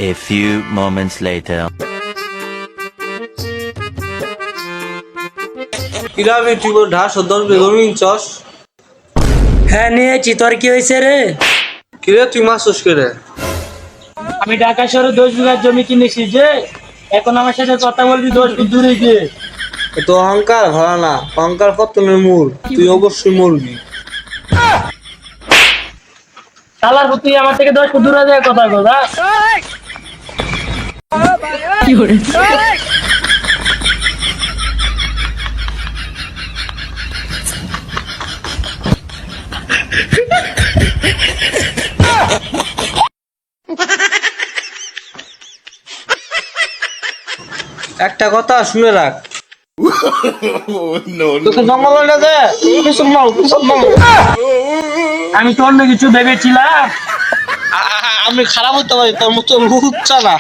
A few moments later. কিভাবে তুই ঢাস 10 বিঘা নিচ্ছস? হ্যাঁ নিয়েছি, তোর কি হয়েছে রে? কিরে তুই মাসুস করে? আমি ঢাকা শহরে 10 বিঘা জমি কিনেছি যে, এখন আমার সাথে কথা বলবি 10 ফুট দূরে গিয়ে। এত অহংকার ভালো না, অহংকার পতনের মূল, তুই অবশ্যই মরবি। শালার পুত, তুই আমার থেকে 10 ফুট দূরে যায় কথা বল। কি করে? একটা কথা শুনে রাখ, তোকে জঙ্গলে না যায় কিছু মাল কিছু মাল। আমি তো অন্য কিছু ভেবেছিলাম। আমি খারাপ হতে পারি, তোর মতো লুচ্ছা না।